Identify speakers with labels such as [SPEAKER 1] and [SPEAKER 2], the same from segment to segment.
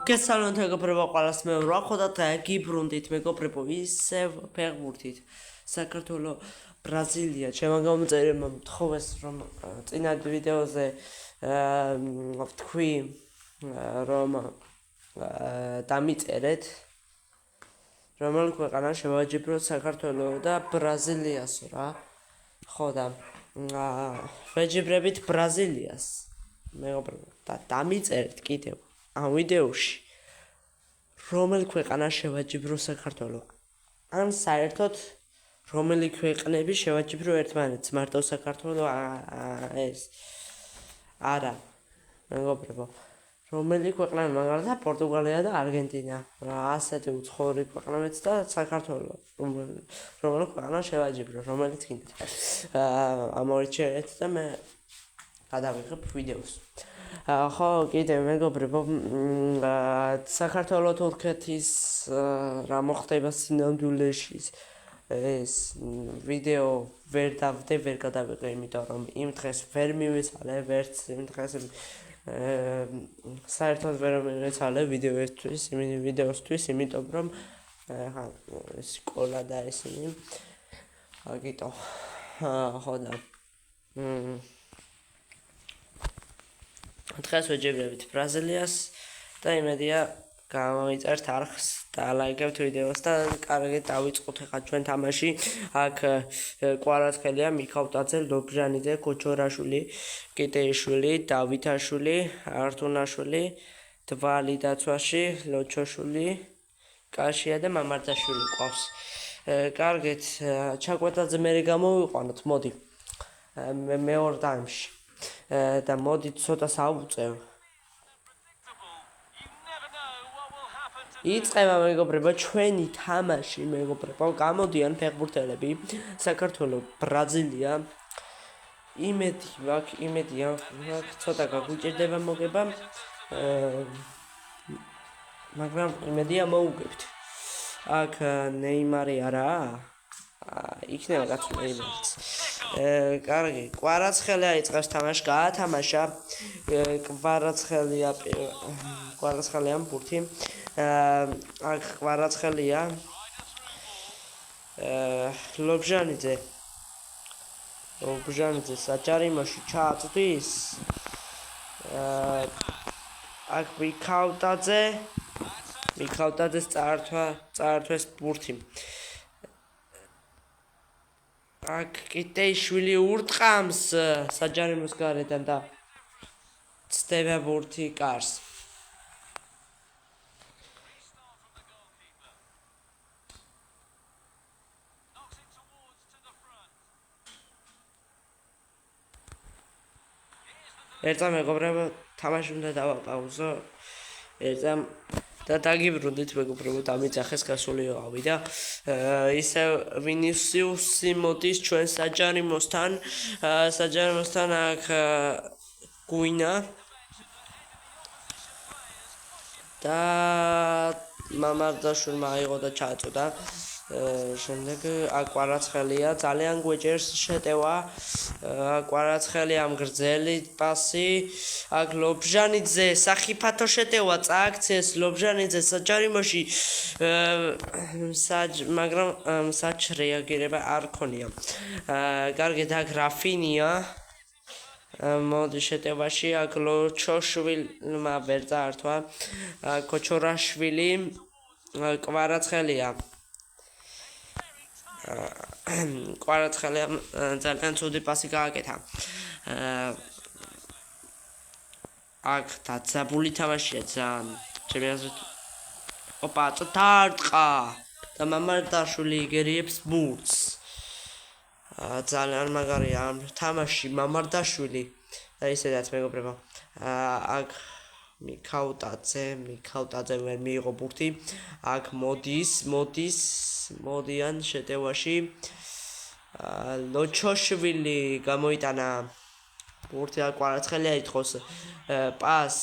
[SPEAKER 1] გესალმებით მეგობრებო, ყველას მე ვახვდათ გიბრუნდით მეგობრებო, ისევ ფეხბურთით. საქართველოს ბრაზილია. ჩემმა გამომწერებმა მთხოვეს რომ წინა ვიდეოზე ვთქვი რომ დამიწერეთ რომელ ქვეყანას შევაჯიბროთ საქართველოს და ბრაზილიას რა. ხო და ვეჯიბრებით ბრაზილიას მეგობრებო და დამიწერეთ კიდევ ამ ვიდეოში რომელ ქვეყანას შევაჯიბრო საქართველოს. ან საერთოდ რომელი ქვეყნები შევაჯიბრო ერთმანეთს, მარტო საქართველოს ეს არა მეგობრებო. რომელი ქვეყნა მაგალითად პორტუგალია და არგენტინა. ასეთი უცხოური ქვეყნებიც და საქართველოს. რომელი ქვეყანა შევაჯიბრო, რომელიც გინდათ. ამორჩეთ და მე გადავიღებ ვიდეოს. ხო, კიდევ მეგობრებო, საქართველოს თურქეთის რა მოხდება სინამდვილეში ეს ვიდეო ვერ გადავიღე, იმიტომ რომ იმ დღეს ვერ მივეცალე, ვერც იმ დღეს საერთოდ ვერ მივეცალე ვიდეოსთვის, იმიტომ რომ სკოლა და ისინი აგიტო. ხო და დღეს ვეჯიბრებით ბრაზილიას და იმედია გამოიწერთ არხს და ლაიქებთ ვიდეოს და კარგი დავიწყოთ ახლა ჩვენ თამაში. აქ კვარაცხელია, მიქავტაძე, ლობჟანიძე, კოჩორაშვილი, კიტეიშვილი, დავითაშვილი, ართუნაშვილი, დვალი დაცვაში, ლოჩოშვილი, კაშია და მამარდაშვილი ყავს. კარგით, ჩაკვეტაძე მე გამოვიყვანოთ, მოდი. მეორე ტაიმში. და მოდი ცოტა საუწევ. იწყება მეგობრებო ჩვენი თამაში მეგობრებო. გამოდიან ფეხბურთელები საქართველოს ბრაზილია. იმედია ცოტა გაგვიჭირდება მოგება. მაგრამ იმედია მოუგებთ. აქ ნეიმარი არაა. იქნება რაც ნეიმარიც. კარგი, კვარაცხელია იწყებს თამაშს, გაათამაშა. კვარაცხელია ბურთი. აქ კვარაცხელია. ლობჟანიძე საჯარიმოში ჩააწვდის. აქ მიქავტაძეს წაართვეს ბურთი. აქ კიტეიშვილი ურტყამს საჯარიმოს გარედან და ცდება ბურთი კარს. ერთა მეგობრებო თამაში უნდა დავაპაუზო. ერთა და დაგიბრუნდით მეგობრებო, დამიძახეს გასულიყავი და ისევ ვინისიუსი მოდის ჩვენ საჯარიმოსთან აქ გუინა და მამარდაშვილმა აიღო და ჩააწოდა. შემდეგ კვარაცხელია ძალიან გვეჭერს შეტევა. კვარაცხელია გრძელი პასი. აქ ლობჟანიძე სახიფათო შეტევა წააქცეს ლობჟანიძე საჯარიმოში. მაგრამ საჯ რეაგირება არ ქონია. კარგით აქ რაფინია მოდი შეტევაში. აქ ლოჩოშვილმა ვერ წაართვა. კოჩორაშვილი კვარაცხელია ძალიან ცუდი პასი გააკეთა. აქ დაცაბული თამაშია ძალიან. ჩემი აზრით ოპა წთარტყა და მამარდაშვილი იგერიებს ბურთს. ძალიან მაგარია ამ თამაში მამარდაშვილი და ისედაც მეგობრებო. აქ მიქავტაძე ვერ მიიღო ბურთი. აქ მოდიან შეტევაში. ლოჩოშვილი გამოიტანა ბურთი. აქ კვარაცხელია ითხოვს პას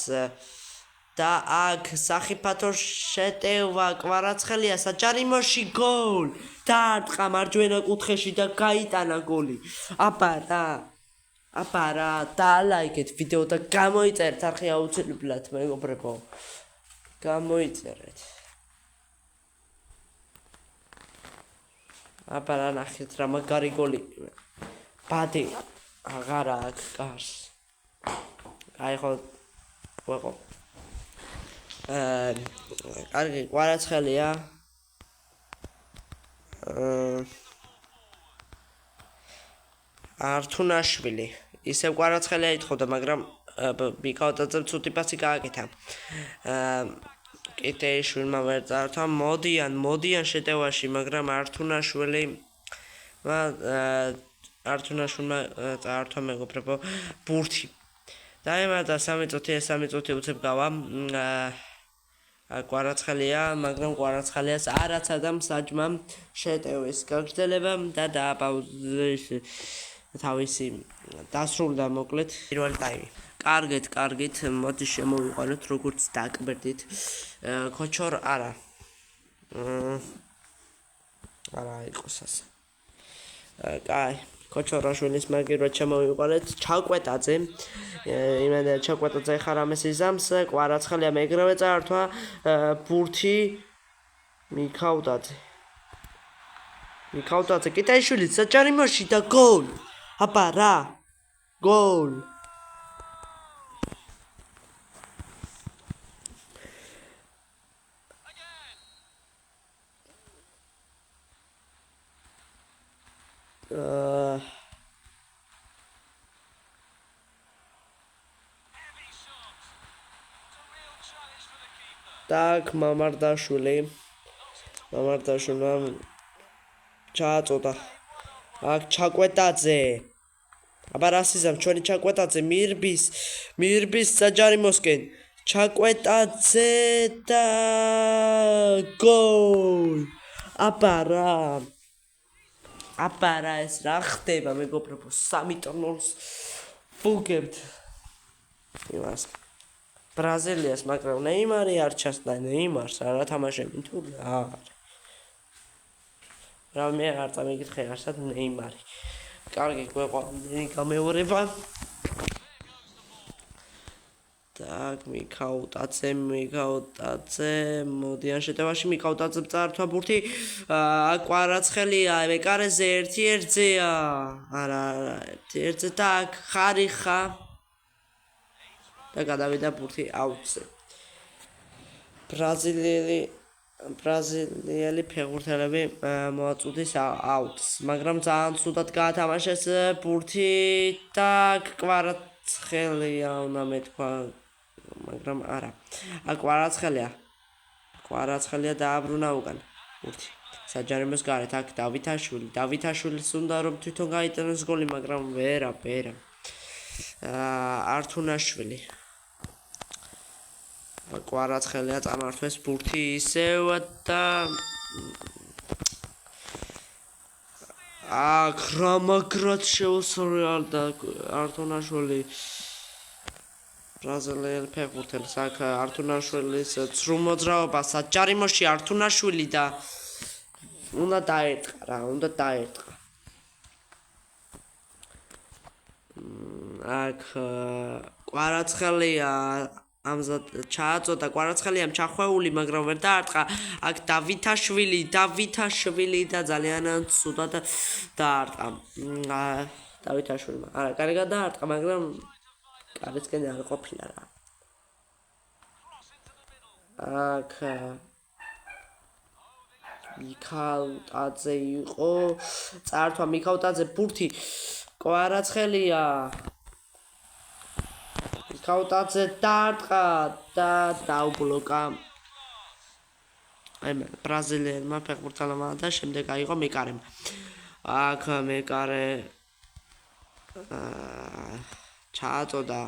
[SPEAKER 1] და აქ სახიფათო შეტევა კვარაცხელია საჯარიმოში გოლ. დაარტყა მარჯვენა კუთხეში და გაიტანა გოლი. აბარა და ლაიქეთ ვიდეო და გამოიწერთ არხი აუცილებლად მეგობრებო. გამოიწერეთ. აბა რა ნახეთ რა მაგარი გოლი. ბადე აღარ აქვს კარს. აი ხო ვეყო. კარგი კვარაცხელია. ართუნაშვილი. ისევ კვარაცხელია ითხოვდა, მაგრამ მიკაუტაძემ ცუდი პასი გააკეთა. კიტეიშვილმა ვერ წაართვა, მოდიან შეტევაში, მაგრამ ართუნაშვილმა წაართვა მეგობრებო ბურთი. დაემატა 3 წუთი, ეს 3 წუთი უცებ გავა. კვარაცხელია, მაგრამ კვარაცხელიას არაცა და მსაჯმა შეტევის გაგრძელება და დააპაუზეს თავისი დასრულდა მოკლედ პირველი ტაიმი. კარგით, მოდი შემოვიყვანოთ როგორც დაკბერდით. ქოჩორ არა იყოს ასე. კაი, ქოჩორაშვილის მაგივრად შემოვიყვანეთ. ჩაკვეტაძე. იმენა ჩაკვეტაძე ხარ ამას იზამს, კვარაცხელია მეგრევე წაართვა ბურთი მიკაუტაძე კიტაიშვილი საჭარიმოში და გოლ. აბა რა გოლ. Так, მამარდაშვილმა ჩააწოდა. აქ ჩაკვეტაძე. აბა რასიზამ ჩვენი ჩაკვეტაძე მირბის საჯარიმოსკენ. ჩაკვეტაძე და გოლ. აბა რა ეს რა ხდება მეგობრებო 3-0-ს ვუგებთ იმას ბრაზილიას მაგრამ ნეიმარი არ ჩასდა ნეიმარს არ ათამაშებინ თუ რა მე არ წამიგითხე არსად ნეიმარი კარგი გვეყვანი გამეორება Так, მიკაუტაძე, მოდიან შეტევაში მიკაუტაძე წაართვა ბურთი, კვარაცხელია, მეკარეზე 1-1-ზეა. არა, 1-1-ზე და აქ ხარიხა. და გადავიდა ბურთი აუტზე. ბრაზილიელი ფეხბურთელები მოაწუდის აუტს, მაგრამ ძალიან ცუდად გაათამაშეს ბურთი და კვარაცხელია უნდა მეთქვა მაგრამ არა. კვარაცხელია დააბრუნა უკან. ბურთი. საჯარიმოს გარეთ აქ დავითაშვილის უნდა რომ თვითონ გაიტანოს გოლი, მაგრამ ვერა. ართუნაშვილი. კვარაცხელია წამართვეს ბურთი ისევ და აქ რამაგრად შეუსრულდა ართუნაშვილი. ბრაზილიელი ფეხბურთელის აქ ართუნაშვილის ცრუმოძრაობა საჯარიმოში ართუნაშვილი და უნდა დაერტყა. აქ კვარაცხელია ამზად ჩააწოდა კვარაცხელიამ ჩახვეული მაგრამ ვერ დაარტყა. აქ დავითაშვილი და ძალიან ცუდად დაარტყა. დავითაშვილმა არა კარგად დაარტყა მაგრამ კარისკენ არ ყოფილა რა. აქ მიკაუტაძე იყო წაართვა მიკაუტაძე ბურთი კვარაცხელია მიკაუტაძე დაარტყა და დაუბლოკა ბრაზილიელმა ფეხბურთელმა და შემდეგ აიღო მეკარემ. აქ მეკარე ჩააწოდა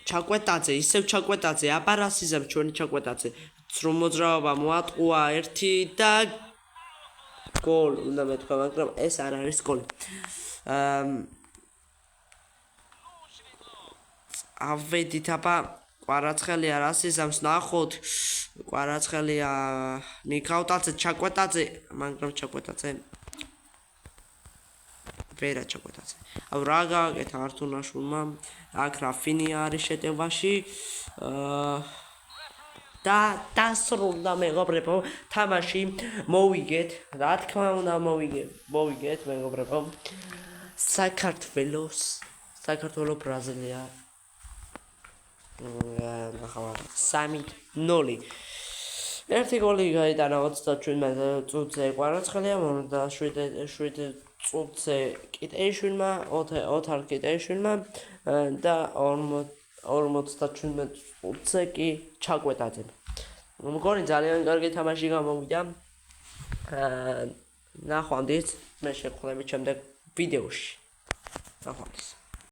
[SPEAKER 1] ჩაკვეტაძე ისევ ჩაკვეტაძე აბარასიზამ ჩვენი ჩაკვეტაძე ცრუმოძრაობა მოატყუა 1 და გოლ უნდა მეთქვა მაგრამ ეს არ არის გოლი. ავედით აბა კვარაცხელია რასიზამს ნახოთ კვარაცხელია მიკაუტაძე ჩაკვეტაძე მაგრამ ჩაკვეტაძე ვერა ჩაკვეთაზე. აუ რა გააკეთა ართუნაშულმა, აქ რაფინია არის შეტევაში. და დასრულდა მეგობრებო, თამაში მოვიგეთ, რა თქმა უნდა მოვიგეთ მეგობრებო. საქართველოს ბრაზილია. ნახავთ 3-0. ერთი გოლი გაიტანა 37 წუთზე კვარაცხელიამ და 7 წუთზე კიტეიშვილმა, ოთარ კიტეიშვილმა და 57 წუთზე კი ჩაკვეტაძემ. მგონი ძალიან კარგი თამაში გამოვიდა. ნახვამდის, მე შეგხვდებით შემდეგ ვიდეოში. ნახვამდის.